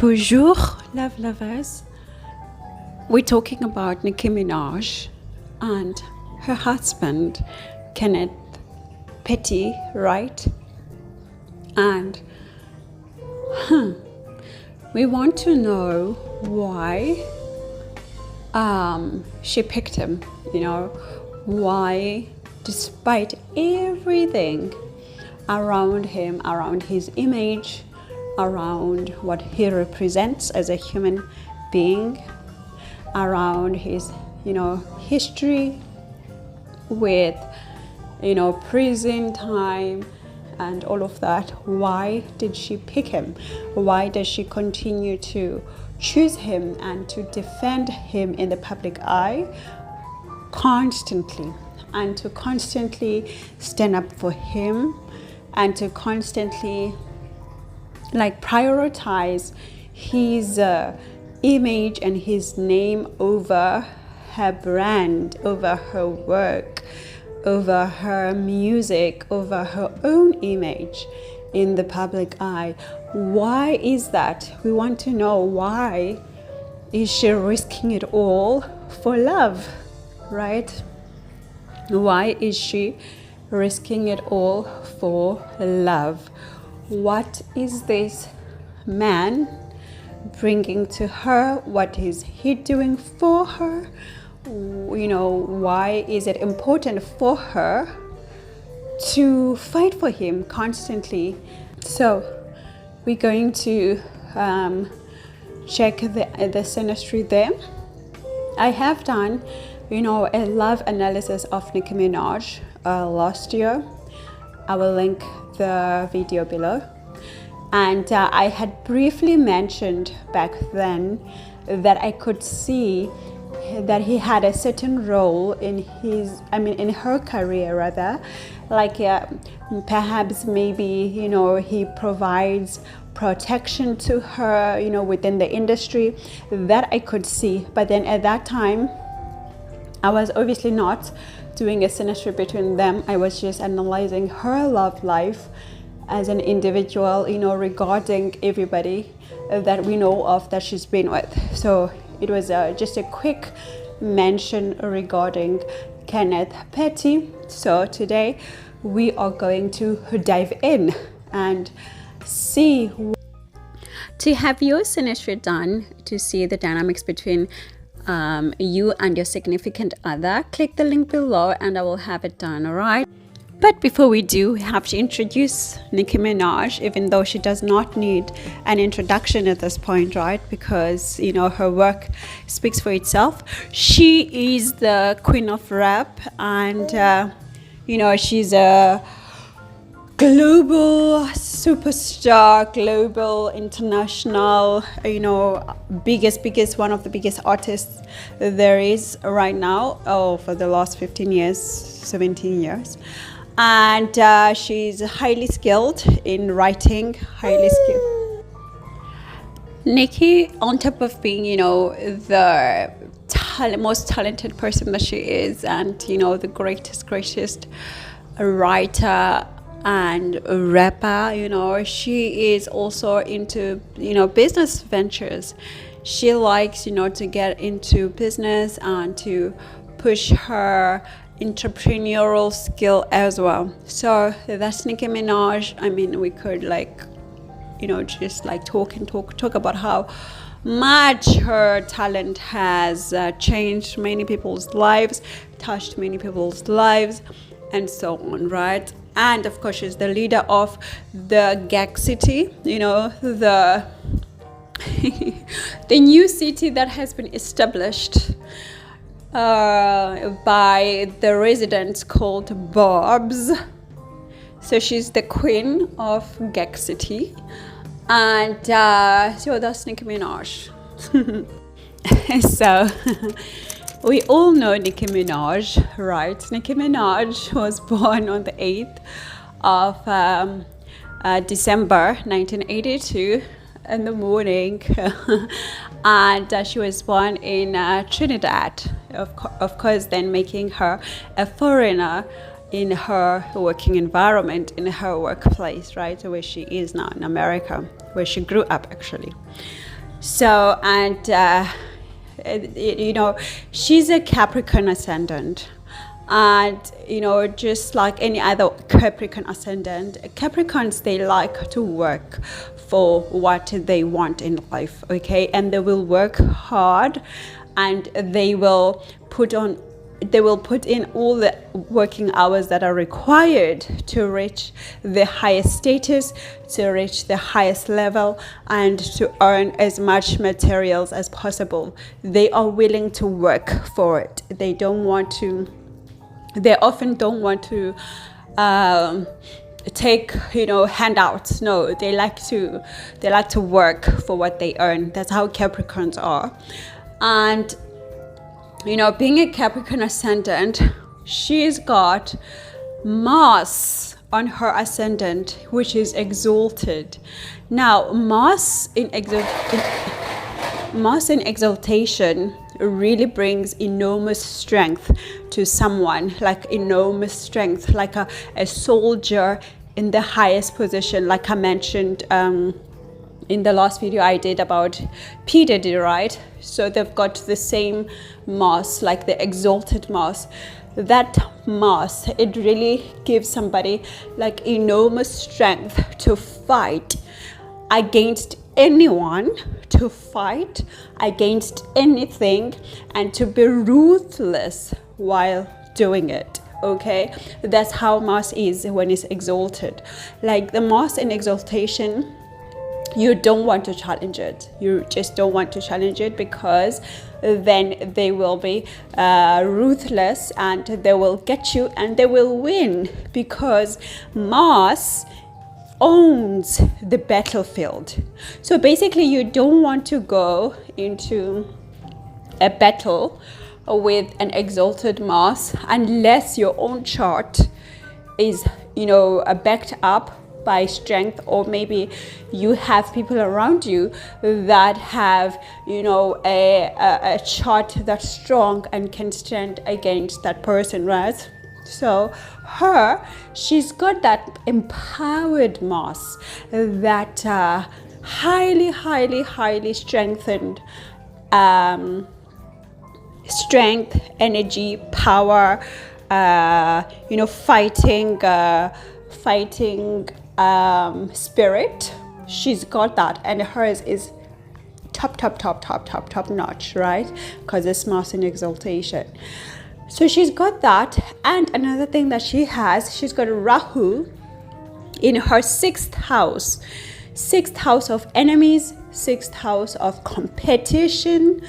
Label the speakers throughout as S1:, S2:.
S1: Bonjour, love lovers. We're talking about Nicki Minaj and her husband, Kenneth Petty, right? And we want to know why she picked him, why, despite everything around him, around his image, around what he represents as a human being, around his history with prison time and all of that, why did she pick him? Why does she continue to choose him and to defend him in the public eye constantly, and to constantly stand up for him, and to constantly prioritize his image and his name over her brand, over her work, over her music, over her own image in the public eye? Why is that? We want to know, why is she risking it all for love, right? Why is she risking it all for love? What is this man bringing to her? What is he doing for her? Why is it important for her to fight for him constantly? So we're going to check the Synastry there. I have done a love analysis of Nicki Minaj last year. I will link the video below. And I had briefly mentioned back then that I could see that he had a certain role in her career rather, perhaps maybe he provides protection to her within the industry. That I could see. But then at that time I was obviously not doing a synastry between them. I was just analyzing her love life as an individual, regarding everybody that we know of that she's been with. So it was just a quick mention regarding Kenneth Petty. So today we are going to dive in and see. To have your synastry done, to see the dynamics between you and your significant other, click the link below and I will have it done, alright? But before we do, we have to introduce Nicki Minaj, even though she does not need an introduction at this point, right? Because, her work speaks for itself. She is the queen of rap, and, she's a global superstar, global, international, biggest, one of the biggest artists there is right now, for the last 15 years, 17 years. And she's highly skilled in writing, highly skilled. Nicki, on top of being, the most talented person that she is, and, the greatest writer and rapper, she is also into, business ventures. She likes, to get into business and to push her entrepreneurial skill as well. So that's Nicki Minaj. We could just talk about how much her talent has changed many people's lives, touched many people's lives, and so on, right? And of course she's the leader of the Gag City, the the new city that has been established by the residents called Bobs. So she's the queen of Gag City, and so that's Nicki Minaj. So we all know Nicki Minaj, right? Nicki Minaj was born on the 8th of December 1982 in the morning, and she was born in Trinidad, of course, then making her a foreigner in her working environment, in her workplace, right? So where she is now in America, where she grew up actually. So, and you know, she's a Capricorn ascendant. And you know, just like any other Capricorn ascendant, Capricorns, they like to work for what they want in life, okay? And they will work hard, and they will put in all the working hours that are required to reach the highest status, to reach the highest level, and to earn as much materials as possible. They are willing to work for it. They often don't want to take, you know, handouts. No, they like to work for what they earn. That's how Capricorns are. And you know, being a Capricorn ascendant, she's got Mars on her ascendant, which is exalted. Now, Mars in exaltation really brings enormous strength to someone, like enormous strength, like a soldier in the highest position, like I mentioned in the last video I did about P. Diddy, right? So they've got the same Mars, like the exalted Mars. That Mars, it really gives somebody like enormous strength to fight against anyone, to fight against anything, and to be ruthless while doing it. Okay, that's how Mars is when it's exalted. Like the Mars in exaltation, you don't want to challenge it. You just don't want to challenge it, because then they will be ruthless, and they will get you and they will win, because Mars owns the battlefield. So basically, you don't want to go into a battle with an exalted Mars unless your own chart is, you know, backed up by strength, or maybe you have people around you that have, you know, a chart that's strong and can stand against that person, right? So she's got that empowered Mars, that highly strengthened strength, energy, power, you know, fighting spirit. She's got that, and hers is top notch, right? Because it's Mars in exaltation. So she's got that. And another thing that she's got Rahu in her 6th house. 6th house of enemies, 6th house of competition,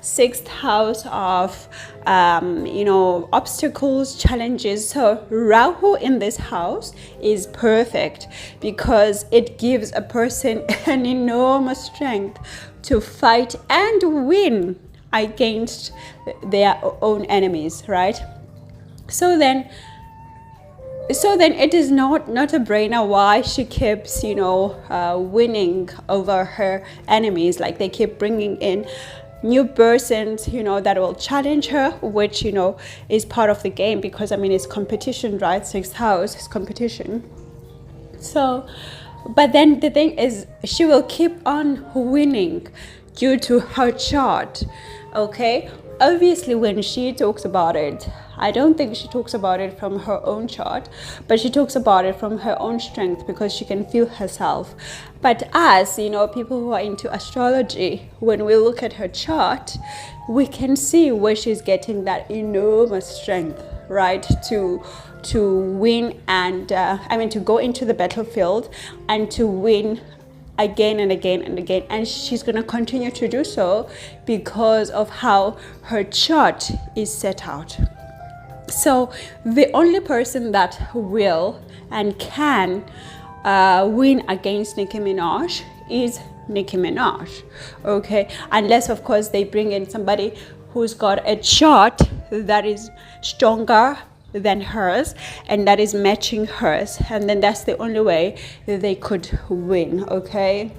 S1: 6th house of you know, obstacles, challenges. So Rahu in this house is perfect, because it gives a person an enormous strength to fight and win against their own enemies, right? So then it is not a brainer why she keeps, you know, winning over her enemies. Like they keep bringing in new persons, you know, that will challenge her, which, you know, is part of the game, because I mean, it's competition, right? 6th house is competition. So, but then the thing is, she will keep on winning due to her chart. Okay, obviously when she talks about it, I don't think she talks about it from her own chart, but she talks about it from her own strength, because she can feel herself. But as, you know, people who are into astrology, when we look at her chart, we can see where she's getting that enormous strength, right, to win and to go into the battlefield and to win again and again and again. And she's going to continue to do so because of how her chart is set out. So the only person that will and can win against NickiMinaj is NickiMinaj, okay? Unless, of course, they bring in somebody who's got a chart that is stronger than hers and that is matching hers, and then that's the only way they could win, okay?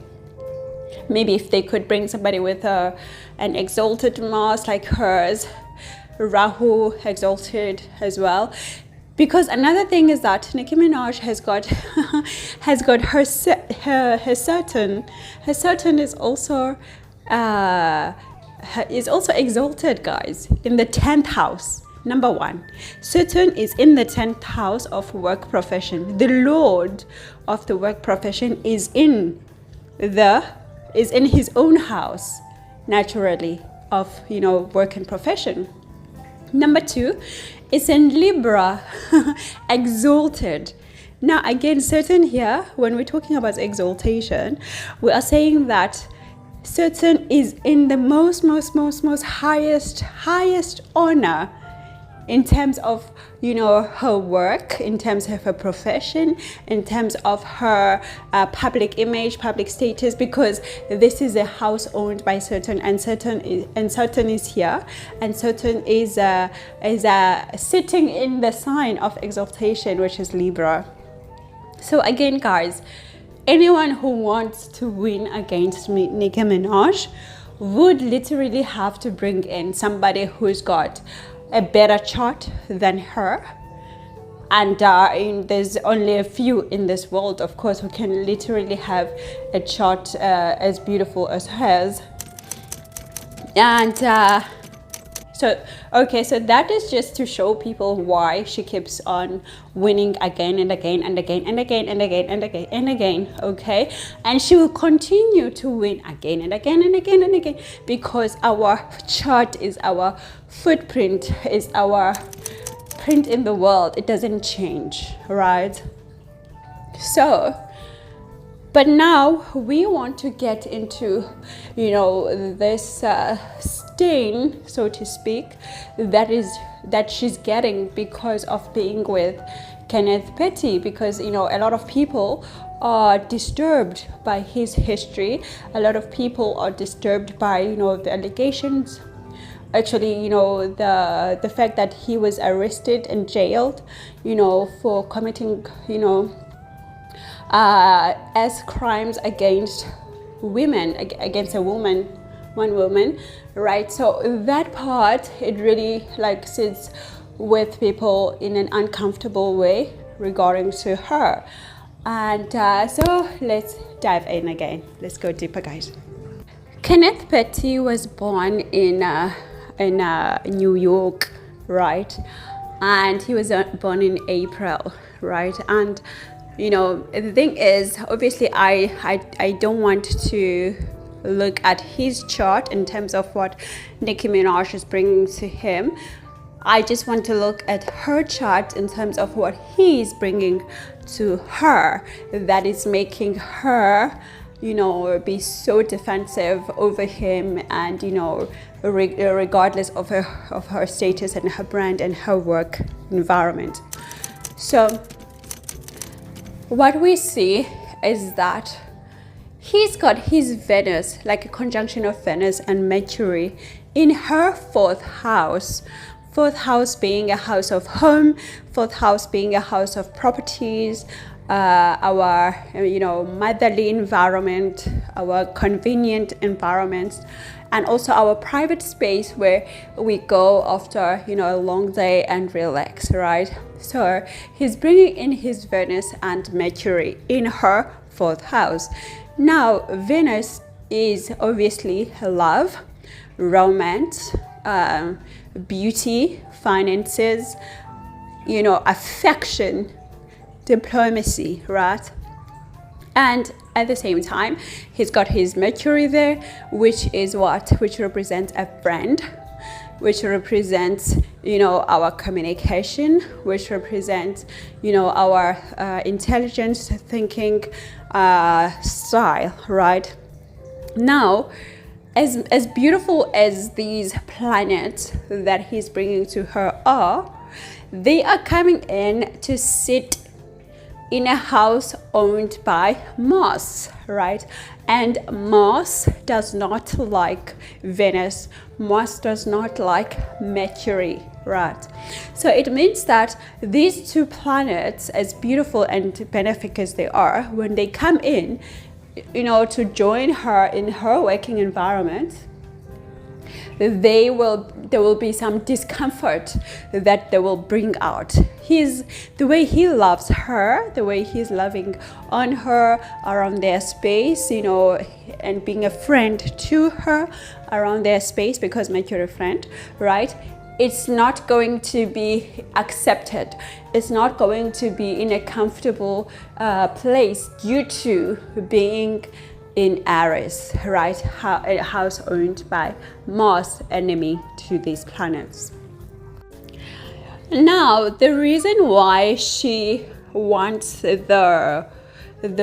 S1: Maybe if they could bring somebody with an exalted Mars like hers, Rahu exalted as well. Because another thing is that NickiMinaj has got her Saturn. Her Saturn is also is also exalted, guys, in the 10th house. Number one, Saturn is in the 10th house of work profession. The Lord of the work profession is in his own house, naturally, of, you know, work and profession. Number two, it's in Libra, exalted. Now, again, Saturn here, when we're talking about exaltation, we are saying that Saturn is in the most highest honor in terms of, you know, her work, in terms of her profession, in terms of her public image, public status, because this is a house owned by Saturn, and Saturn is here, and Saturn is sitting in the sign of exaltation, which is Libra. So again, guys, anyone who wants to win against Nicki Minaj would literally have to bring in somebody who's got a better chart than her, and there's only a few in this world, of course, who can literally have a chart as beautiful as hers. And so that is just to show people why she keeps on winning again and again and again and again and again and again and again, okay? And she will continue to win again and again and again and again, because our chart is our footprint, is our print in the world. It doesn't change, right? So, but now we want to get into, you know, this stain, so to speak, that she's getting because of being with Kenneth Petty, because, you know, a lot of people are disturbed by his history. A lot of people are disturbed by, you know, the allegations. Actually, you know, the fact that he was arrested and jailed, you know, for committing, you know, as crimes against women, against one woman, right? So that part, it really like sits with people in an uncomfortable way regarding to her. And so let's dive in again. Let's go deeper, guys. Kenneth Petty was born in New York, right? And he was born in April, right? And you know, the thing is, obviously I don't want to look at his chart in terms of what Nicki Minaj is bringing to him. I just want to look at her chart in terms of what he is bringing to her, that is making her, you know, be so defensive over him, and, you know, regardless of her status and her brand and her work environment. So what we see is that he's got his Venus, like a conjunction of Venus and Mercury, in her 4th house. 4th house being a house of home, 4th house being a house of properties, our, you know, motherly environment, our convenient environment, and also our private space where we go after, you know, a long day and relax, right? So he's bringing in his Venus and Mercury in her 4th house. Now, Venus is obviously love, romance, beauty, finances, you know, affection, diplomacy, right? And at the same time, he's got his Mercury there, which is what? Which represents a friend, which represents, you know, our communication, which represents, you know, our intelligence, thinking style, right? Now, as beautiful as these planets that he's bringing to her are, they are coming in to sit in a house owned by Mars, right? And Mars does not like Venus. Mars does not like Mercury, right? So it means that these two planets, as beautiful and benefic as they are, when they come in, you know, to join her in her working environment, there will be some discomfort that they will bring out. The way he loves her, the way he's loving on her around their space, you know, and being a friend to her around their space, because Mercury friend, right? It's not going to be accepted. It's not going to be in a comfortable place due to being in Aries, right? A house owned by Mars, enemy to these planets. Now, the reason why she wants the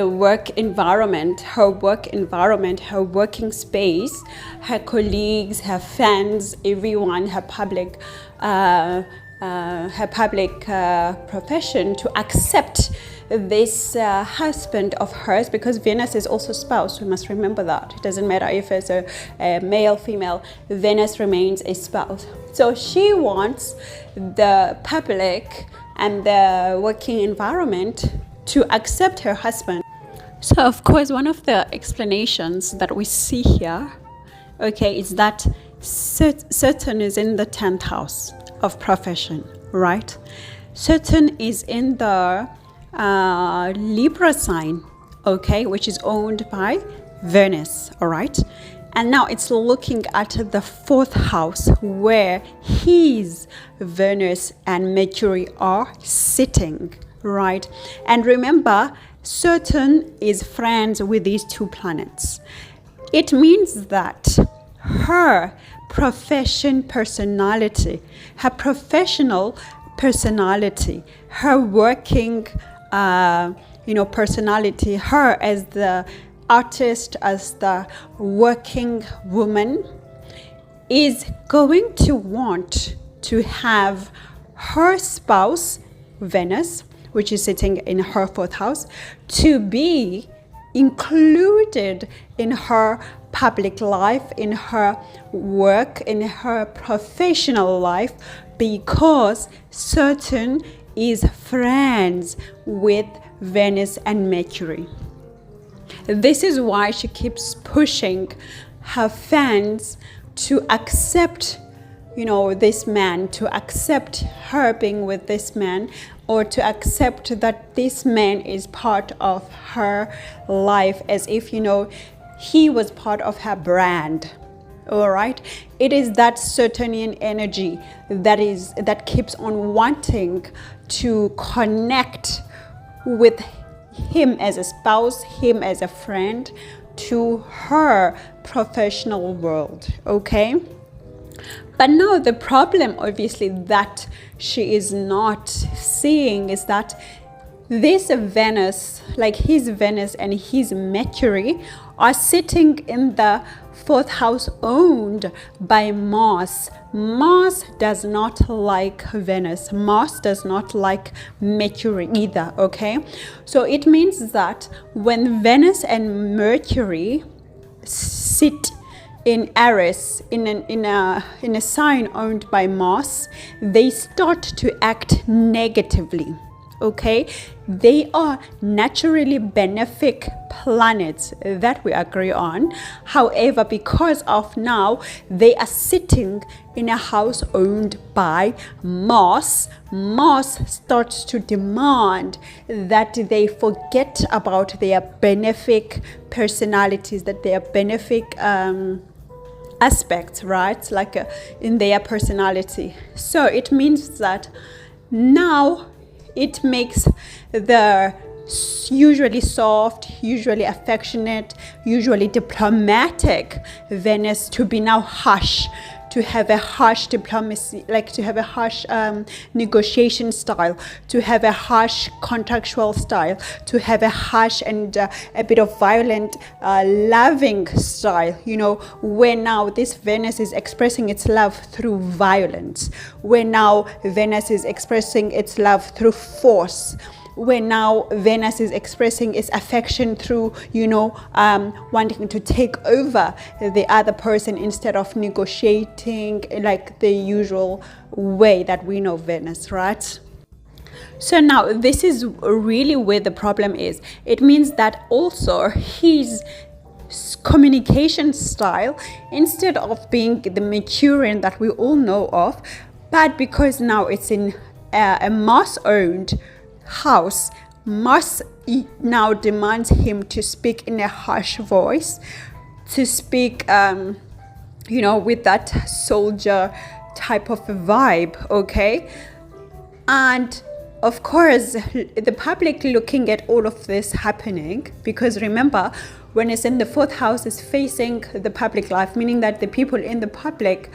S1: work environment, her working space, her colleagues, her fans, everyone, her public profession to accept this husband of hers, because Venus is also spouse. We must remember that. It doesn't matter if it's a male, female, Venus remains a spouse. So she wants the public and the working environment to accept her husband. So of course, one of the explanations that we see here, okay, is that Saturn is in the 10th house of profession, right? Saturn is in the Libra sign, okay, which is owned by Venus, all right? And now it's looking at the 4th house where his Venus and Mercury are sitting, right? And remember, Saturn is friends with these two planets. It means that her personality, her professional personality, her working personality, her as the artist, as the working woman, is going to want to have her spouse, Venus, which is sitting in her 4th house, to be included in her public life, in her work, in her professional life, because Saturn is friends with Venus and Mercury. This is why she keeps pushing her fans to accept, this man, to accept her being with this man, or to accept that this man is part of her life, as if, he was part of her brand. All right, it is that Saturnian energy that keeps on wanting to connect with him as a spouse, him as a friend, to her professional world. Okay, but now the problem, obviously, that she is not seeing is that this Venus, like his Venus and his Mercury, are sitting in the 4th house owned by Mars. Mars does not like Venus. Mars does not like Mercury either, okay? So it means that when Venus and Mercury sit in Aries, in a sign owned by Mars, they start to act negatively. Okay, they are naturally benefic planets that we agree on. However, because of now they are sitting in a house owned by Mars, Mars starts to demand that they forget about their benefic personalities, that their benefic aspects, right? Like in their personality. So it means that now it makes the usually soft, usually affectionate, usually diplomatic Venus to be now harsh, to have a harsh diplomacy, like to have a harsh negotiation style, to have a harsh contractual style, to have a harsh and a bit of violent loving style, where now this Venus is expressing its love through violence, where now Venus is expressing its love through force, where now Venus is expressing its affection through, wanting to take over the other person instead of negotiating like the usual way that we know Venus, right? So now this is really where the problem is. It means that also his communication style, instead of being the Mercurian that we all know of, but because now it's in a Mars-owned house, Mars now demands him to speak in a harsh voice, to speak, with that soldier type of a vibe, okay? And of course, the public looking at all of this happening, because remember, when it's in the 4th house, is facing the public life, meaning that the people in the public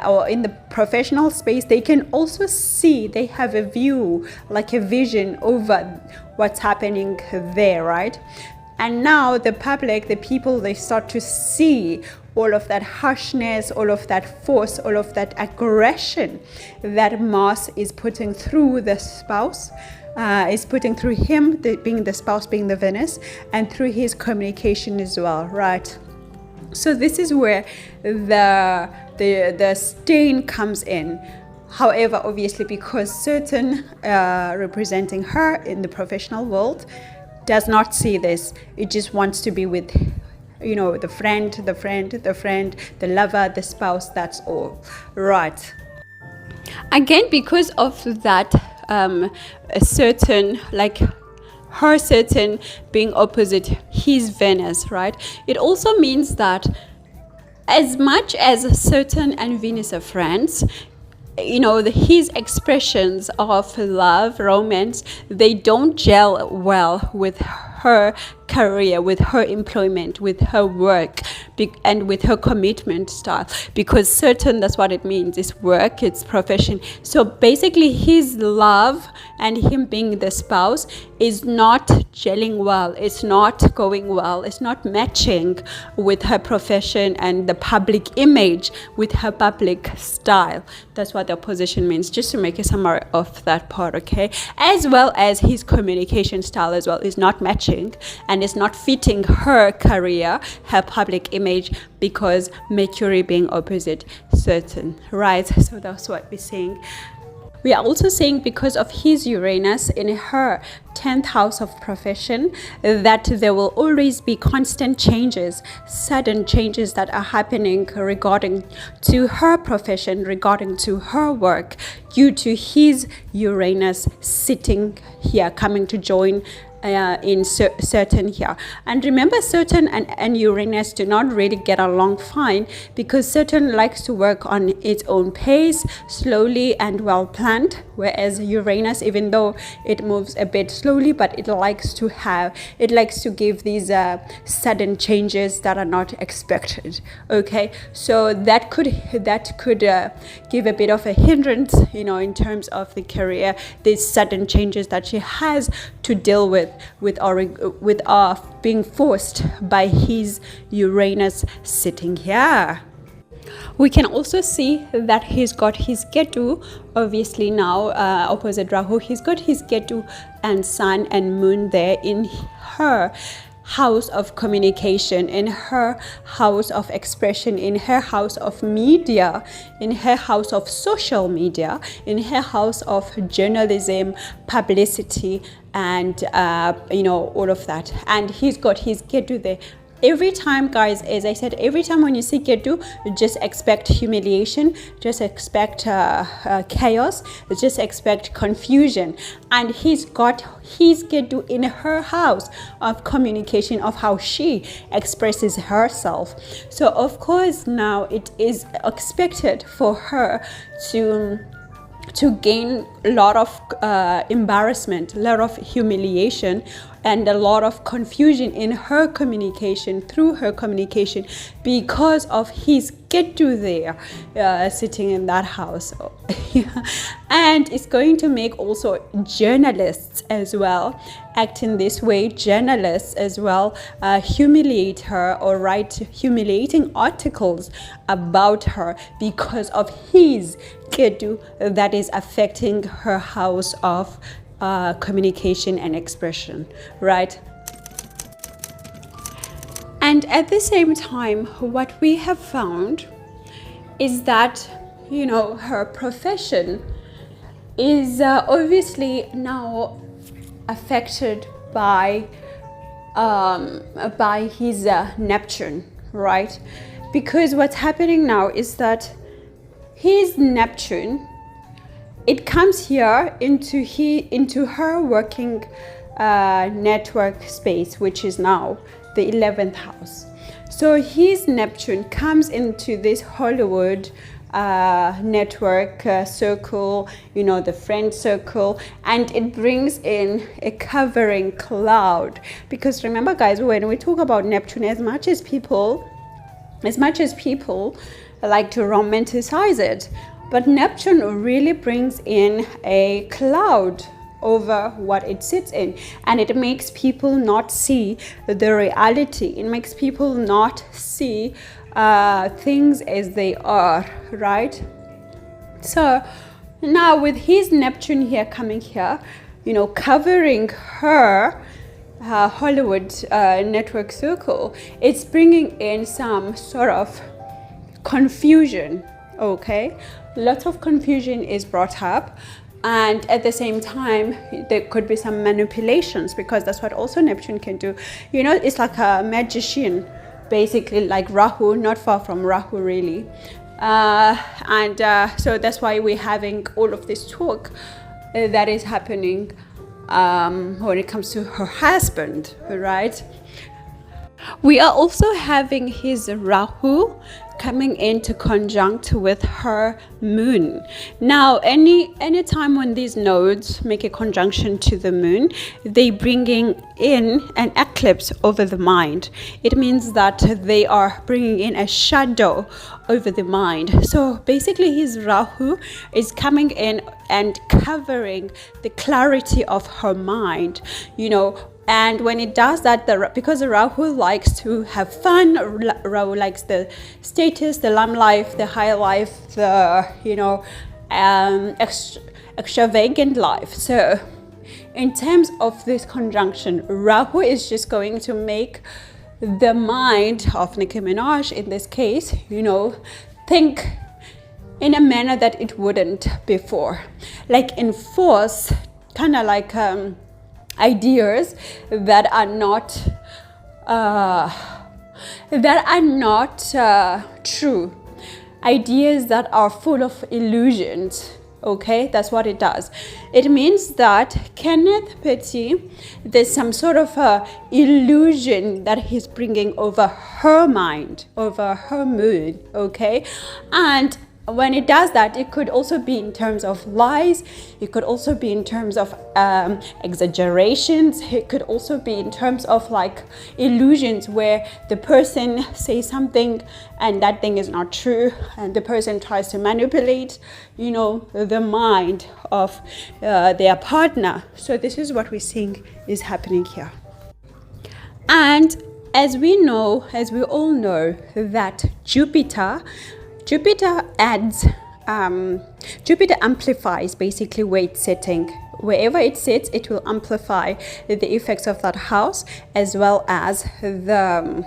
S1: or in the professional space, they can also see, they have a view, like a vision over what's happening there, right? And now the public, the people, they start to see all of that harshness, all of that force, all of that aggression that Mars is putting through the spouse, is putting through him, being the spouse, being the Venus, and through his communication as well, right? So this is where the stain comes in. However, obviously, because certain representing her in the professional world does not see this, it just wants to be with, the friend, the lover, the spouse, that's all, right? Again, because of that, a certain, like her certain being opposite his Venus, right? It also means that as much as Saturn and Venus are friends, his expressions of love, romance, they don't gel well with her career, with her employment, with her work, and with her commitment style, because Saturn, that's what it means, it's work, it's profession. So basically his love and him being the spouse is not gelling well, it's not going well, it's not matching with her profession and the public image, with her public style. That's what the opposition means, just to make a summary of that part, okay? As well as his communication style as well is not matching, and it's not fitting her career, her public image, because Mercury being opposite Saturn, right? So that's what we're saying. We are also saying because of his Uranus in her 10th house of profession, that there will always be constant changes, sudden changes that are happening regarding to her profession, regarding to her work, due to his Uranus sitting here, coming to join in Saturn here. And remember, Saturn and Uranus do not really get along fine, because Saturn likes to work on its own pace, slowly and well planned, whereas Uranus, even though it moves a bit slowly, but it likes to give these sudden changes that are not expected, okay? So that could give a bit of a hindrance, in terms of the career, these sudden changes that she has to deal with being forced by his Uranus sitting here. We can also see that he's got his Ketu, obviously now opposite Rahu. He's got his Ketu and Sun and Moon there in her house of communication, in her house of expression, in her house of media, in her house of social media, in her house of journalism, publicity, and all of that. And he's got his Ketu there. Every time, guys, as I said, every time when you see Ketu, just expect humiliation, just expect chaos, just expect confusion. And he's got his Ketu in her house of communication, of how she expresses herself. So of course now it is expected for her to gain a lot of embarrassment, a lot of humiliation, and a lot of confusion in her communication, through her communication, because of his Ketu there sitting in that house. And it's going to make also journalists as well act in this way, journalists as well humiliate her or write humiliating articles about her because of his Ketu that is affecting her house of communication and expression, right? And at the same time, what we have found is that, her profession is obviously now affected by by his Neptune, right? Because what's happening now is that his Neptune, it comes here into her working network space, which is now the 11th house. So his Neptune comes into this Hollywood network circle, the friend circle, and it brings in a covering cloud. Because remember, guys, when we talk about Neptune, as much as people like to romanticize it, but Neptune really brings in a cloud over what it sits in, and it makes people not see the reality. It makes people not see things as they are, right? So now with his Neptune here coming here, covering her Hollywood network circle, it's bringing in some sort of confusion. Okay, lots of confusion is brought up, and at the same time there could be some manipulations, because that's what also Neptune can do. It's like a magician, basically, like Rahu, not far from Rahu really. So that's why we're having all of this talk that is happening when it comes to her husband, right? We are also having his Rahu coming into conjunct with her moon. Now, any time when these nodes make a conjunction to the moon, they bringing in an eclipse over the mind. It means that they are bringing in a shadow over the mind. So basically his Rahu is coming in and covering the clarity of her mind, and when it does that, because Rahu likes to have fun, Rahu likes the status, the limelight, the high life, the extravagant life. So in terms of this conjunction, Rahu is just going to make the mind of NickiMinaj, in this case, think in a manner that it wouldn't before, like enforce kind of like ideas that are not true, ideas that are full of illusions. Okay, that's what it does. It means that Kenneth Petit, there's some sort of illusion that he's bringing over her mind, over her mood. Okay, and when it does that, it could also be in terms of lies, it could also be in terms of exaggerations, it could also be in terms of like illusions where the person says something and that thing is not true, and the person tries to manipulate the mind of their partner. So this is what we're seeing is happening here. And as we all know that Jupiter adds, Jupiter amplifies basically where it's sitting. Wherever it sits, it will amplify the effects of that house, as well as the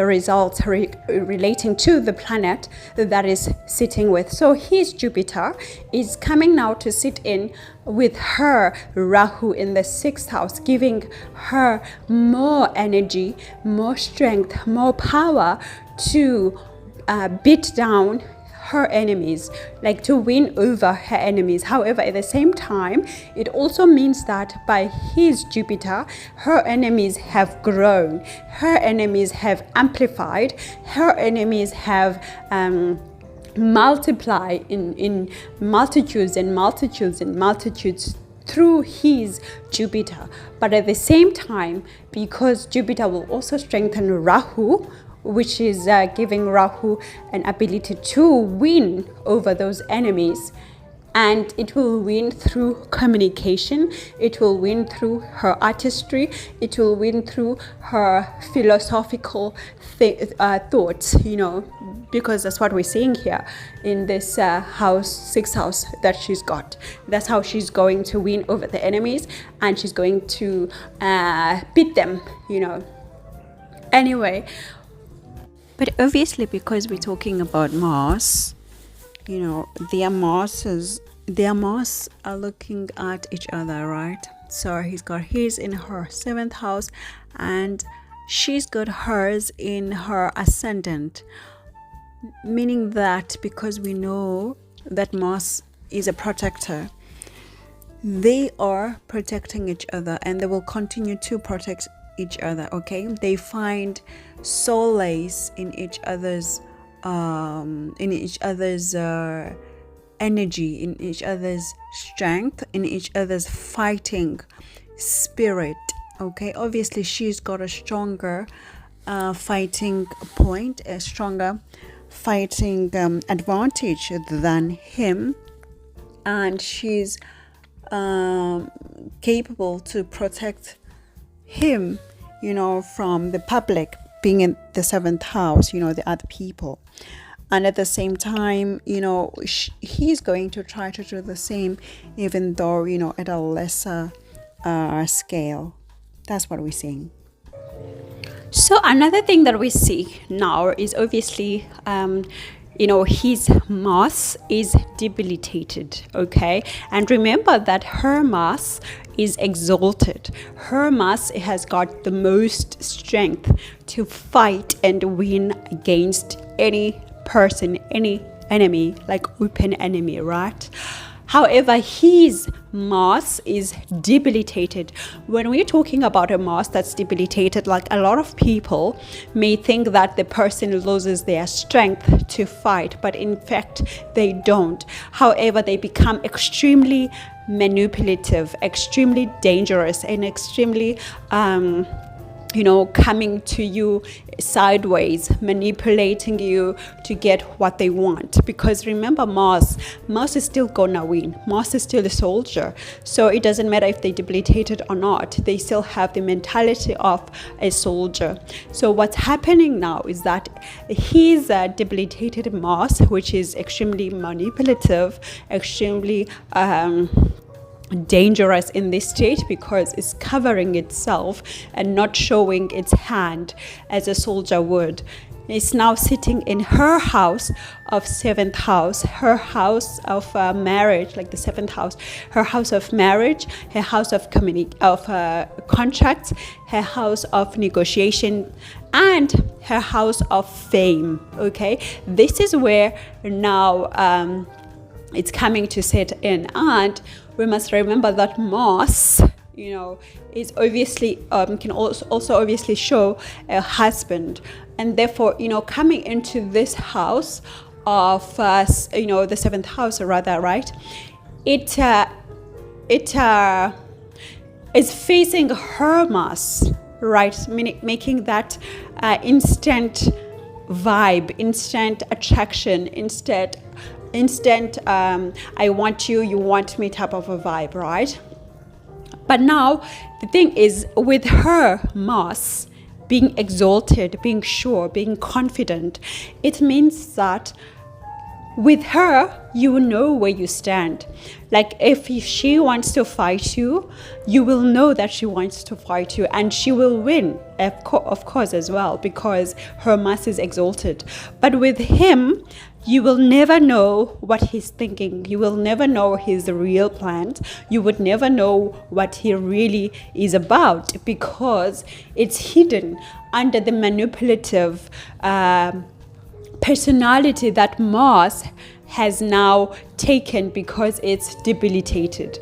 S1: results relating to the planet that is sitting with. So his Jupiter is coming now to sit in with her Rahu in the 6th house, giving her more energy, more strength, more power to beat down her enemies, like to win over her enemies. However, at the same time, it also means that by his Jupiter, her enemies have grown, her enemies have amplified, her enemies have multiplied in multitudes and multitudes and multitudes through his Jupiter. But at the same time, because Jupiter will also strengthen Rahu, which is giving Rahu an ability to win over those enemies, and it will win through communication, it will win through her artistry, it will win through her philosophical thoughts, because that's what we're seeing here in this house, 6th house that she's got. That's how she's going to win over the enemies, and she's going to beat them, Anyway, but obviously because we're talking about Mars, their Mars is their Mars are looking at each other, right? So he's got his in her 7th house and she's got hers in her ascendant, meaning that because we know that Mars is a protector, they are protecting each other and they will continue to protect each other. Okay, they find solace in each other's energy, in each other's strength, in each other's fighting spirit. Okay, obviously she's got a stronger fighting point, a stronger fighting advantage than him, and she's capable to protect him, from the public, being in the 7th house, the other people. And at the same time, he's going to try to do the same, even though, at a lesser scale. That's what we're seeing. So another thing that we see now is obviously, his Mars is debilitated, okay? And remember that her Mars is exalted. Her Mars has got the most strength to fight and win against any person, any enemy, like open enemy, right? However, his Mars is debilitated. When we're talking about a Mars that's debilitated, like a lot of people may think that the person loses their strength to fight, but in fact, they don't. However, they become extremely manipulative, extremely dangerous, and extremely coming to you sideways, manipulating you to get what they want. Because remember, Mars is still gonna win. Mars is still a soldier. So it doesn't matter if they debilitated or not. They still have the mentality of a soldier. So what's happening now is that his debilitated Mars, which is extremely manipulative, extremely dangerous in this state, because it's covering itself and not showing its hand as a soldier would. It's now sitting in her house of 7th house, her house of marriage, like the 7th house, her house of marriage, her house of contracts, her house of negotiation, and her house of fame. Okay, this is where now it's coming to set in. And we must remember that Mars, is obviously can also obviously show a husband, and therefore, coming into this house of the 7th house, rather, right? It is facing her Mars, right? Making that instant vibe, instant attraction, instant I want you, you want me type of a vibe, right? But now the thing is, with her Mars being exalted, being sure, being confident, it means that with her, you know where you stand. Like if she wants to fight you, you will know that she wants to fight you, and she will win, of course, as well, because her Mars is exalted. But with him, you will never know what he's thinking. You will never know his real plans. You would never know what he really is about, because it's hidden under the manipulative personality that Mars has now taken, because it's debilitated.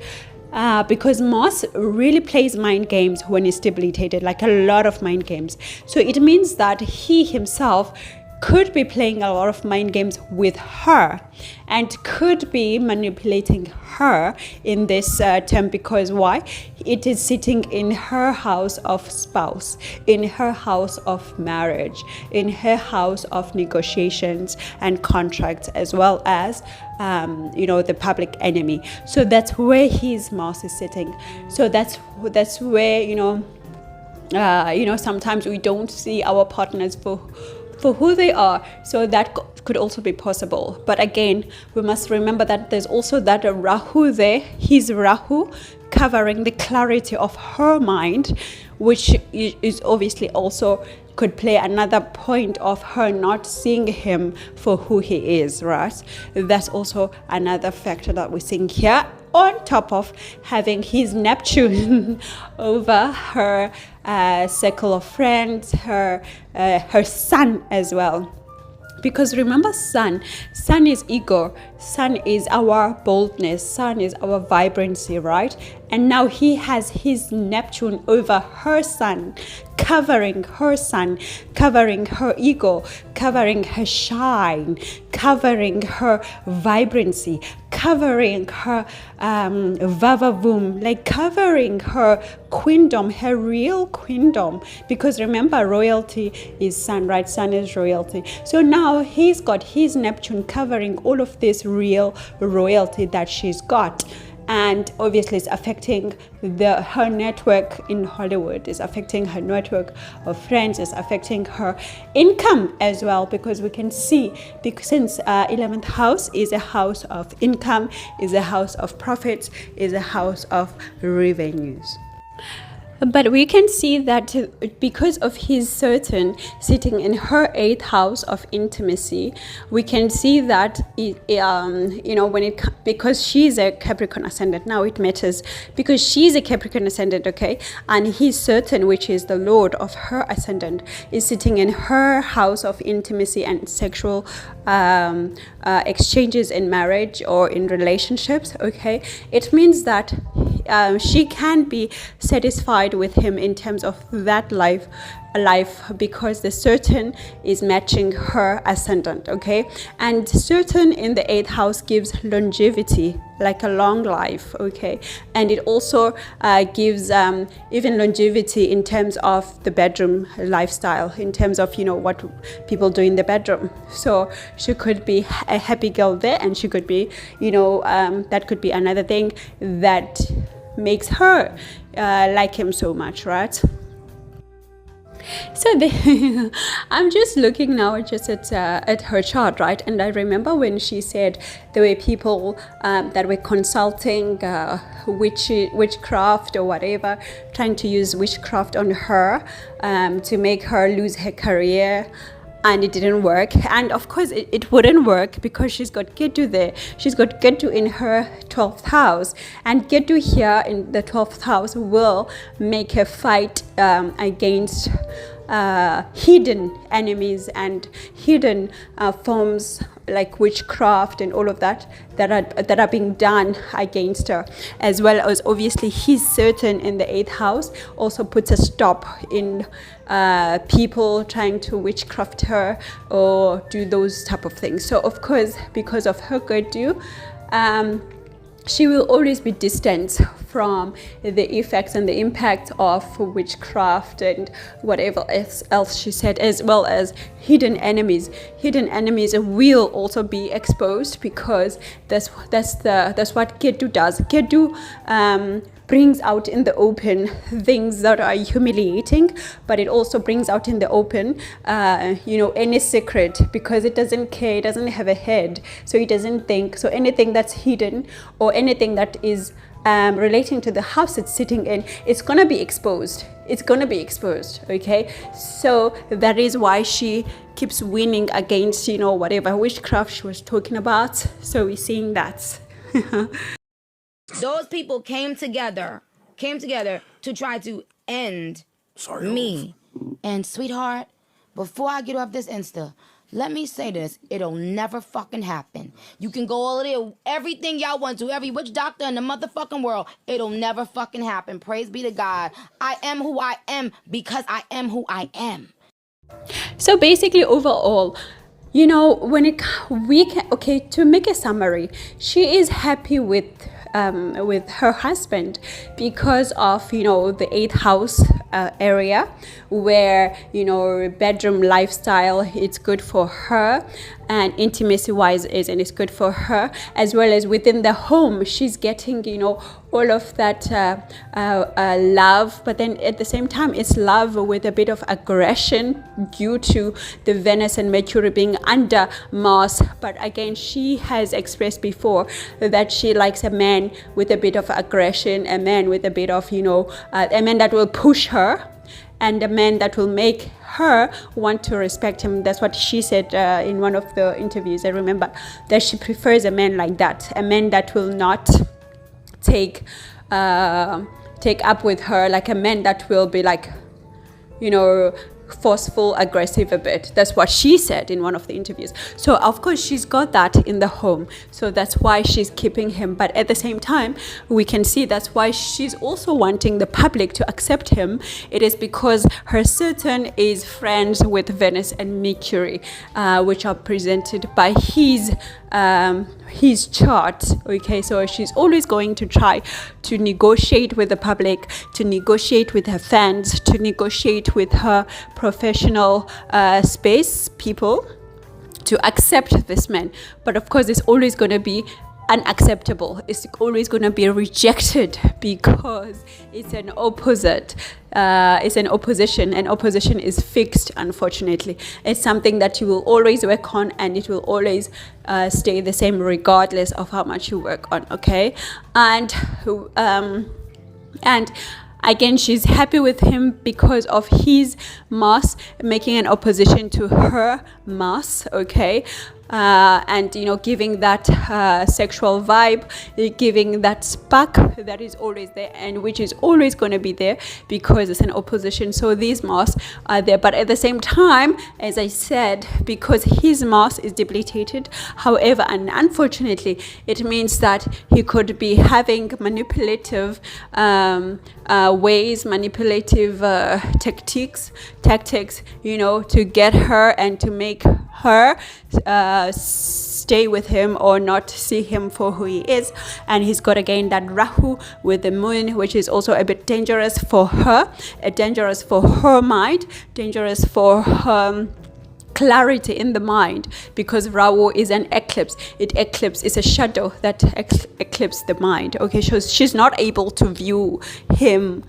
S1: Because Mars really plays mind games when it's debilitated, like a lot of mind games. So it means that he himself could be playing a lot of mind games with her and could be manipulating her in this term. Because why? It is sitting in her house of spouse, in her house of marriage, in her house of negotiations and contracts, as well as the public enemy. So that's where his Mars is sitting. So that's where sometimes we don't see our partners for who they are. So that could also be possible. But again, we must remember that there's also that Rahu there, his Rahu, covering the clarity of her mind, which is obviously also could play another point of her not seeing him for who he is, right? That's also another factor that we're seeing here, on top of having his Neptune over her circle of friends, her sun as well. Because remember, sun is ego, sun is our boldness, sun is our vibrancy, right? And now he has his Neptune over her sun, covering her ego, covering her shine, covering her vibrancy, covering her vavavoom, like covering her queendom, her real queendom. Because remember, royalty is sun, right? Sun is royalty. So now he's got his Neptune covering all of this real royalty that she's got. And obviously it's affecting her network in Hollywood, it's affecting her network of friends, it's affecting her income as well, because we can see, because since 11th house is a house of income, is a house of profits, is a house of revenues. But we can see that because of his Saturn sitting in her 8th house of intimacy, we can see that because she's a Capricorn ascendant, now it matters, because she's a Capricorn ascendant, okay, and his Saturn, which is the Lord of her ascendant, is sitting in her house of intimacy and sexual exchanges in marriage or in relationships, okay. It means that she can be satisfied with him in terms of that life, because the Saturn is matching her ascendant, okay. And Saturn in the 8th house gives longevity, like a long life, okay. And it also gives even longevity in terms of the bedroom lifestyle, in terms of what people do in the bedroom. So she could be a happy girl there, and she could be that could be another thing that makes her like him so much, right? So I'm just looking now just at her chart, right? And I remember when she said there were people that were consulting witchcraft or whatever, trying to use witchcraft on her to make her lose her career. And it didn't work, and of course it wouldn't work because she's got Ketu there. She's got Ketu in her 12th house, and Ketu here in the 12th house will make her fight against hidden enemies and hidden forms like witchcraft and all of that are being done against her, as well as obviously his Saturn in the 8th house also puts a stop in people trying to witchcraft her or do those type of things. So of course, because of her Ketu, she will always be distant from the effects and the impact of witchcraft and whatever else she said, as well as hidden enemies. Hidden enemies will also be exposed, because that's what Ketu does. Ketu brings out in the open things that are humiliating, but it also brings out in the open any secret, because it doesn't care, it doesn't have a head, so it doesn't think. So anything that's hidden or anything that is relating to the house it's sitting in, it's gonna be exposed. Okay, so that is why she keeps winning against whatever witchcraft she was talking about. So we're seeing that.
S2: Those people came together to try to end me. And sweetheart, before I get off this Insta, let me say this, it'll never fucking happen. You can go all there, everything y'all want to, every witch doctor in the motherfucking world, it'll never fucking happen. Praise be to God. I am who I am because I am who I am.
S1: So basically, overall, to make a summary, she is happy with her husband because of the 8th house area, where bedroom lifestyle, it's good for her, and intimacy wise is, and it's good for her, as well as within the home she's getting, you know, all of that love, but then at the same time it's love with a bit of aggression due to the Venus and Mercury being under Mars. But again, she has expressed before that she likes a man with a bit of aggression, a man with a bit of, you know, a man that will push her, and a man that will make her want to respect him. That's what she said in one of the interviews. I remember that she prefers a man like that, a man that will not take up with her, like a man that will be like, you know, forceful, aggressive a bit. That's what she said in one of the interviews. So of course she's got that in the home, so that's why she's keeping him. But at the same time, we can see that's why she's also wanting the public to accept him. It is because her Saturn is friends with Venus and Mercury, which are presented by his chart. Okay, so she's always going to try to negotiate with the public, to negotiate with her fans, to negotiate with her professional space people to accept this man. But of course, it's always going to be unacceptable. It's always going to be rejected because it's an opposite. It's an opposition, and opposition is fixed, unfortunately. It's something that you will always work on, and it will always stay the same regardless of how much you work on. Okay, and again, she's happy with him because of his Mars making an opposition to her Mars. Okay, and you know, giving that sexual vibe, giving that spark that is always there, and which is always going to be there because it's an opposition. So these Mars are there, but at the same time, as I said, because his Mars is debilitated, however, and unfortunately, it means that he could be having manipulative ways, manipulative tactics, you know, to get her and to make her stay with him or not see him for who he is. And he's got again that Rahu with the moon, which is also a bit dangerous for her, dangerous for her mind, dangerous for her clarity in the mind, because Rahu is an eclipse. It's a shadow that eclipses the mind. Okay, so she's not able to view him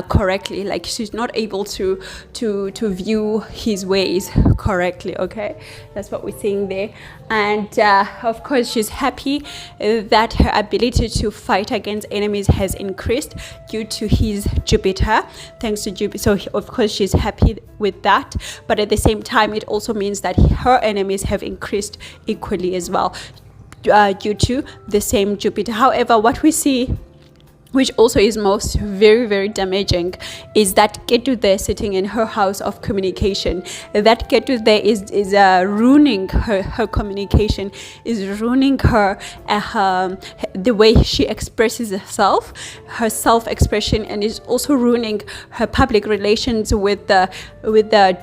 S1: correctly, like she's not able to view his ways correctly. Okay, that's what we're seeing there. And of course, she's happy that her ability to fight against enemies has increased due to his Jupiter, thanks to Jupiter. So of course she's happy with that, but at the same time it also means that her enemies have increased equally as well due to the same Jupiter. However, what we see, which also is most very, very damaging, is that Ketu there sitting in her house of communication. That Ketu there is ruining her communication, is ruining her the way she expresses herself, her self-expression, and is also ruining her public relations with the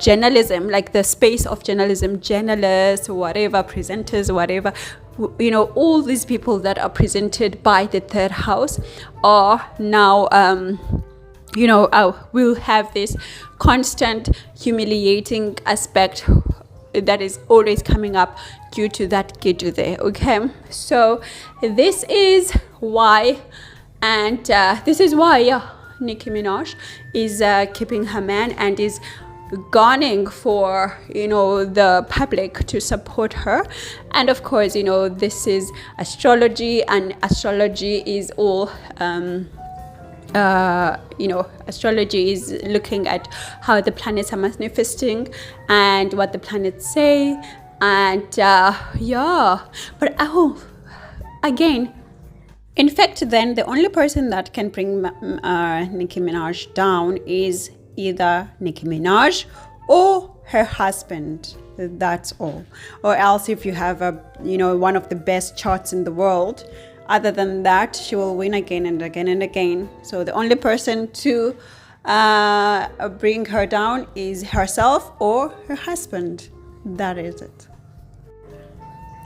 S1: journalism, like the space of journalism, journalists, whatever, presenters, whatever. You know, all these people that are presented by the third house are now will have this constant humiliating aspect that is always coming up due to that Ketu there. Okay, so this is why, and this is why NickiMinaj is keeping her man and is gunning for, you know, the public to support her. And of course, you know, this is astrology, and astrology is all astrology is looking at how the planets are manifesting and what the planets say. And but again, in fact, then the only person that can bring NickiMinaj down is either NickiMinaj or her husband. That's all. Or else, if you have one of the best charts in the world, other than that, she will win again and again and again. So the only person to bring her down is herself or her husband. That is it.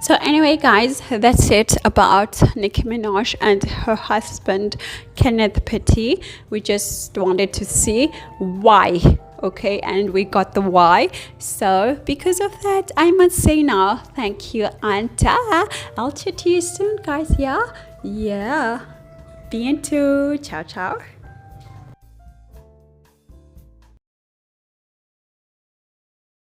S1: So anyway, guys, that's it about NickiMinaj and her husband Kenneth Petit. We just wanted to see why okay, and we got the Y. So because of that, I must say now, thank you, Anta. I'll chat to you soon, guys. Yeah, be into. Ciao, ciao.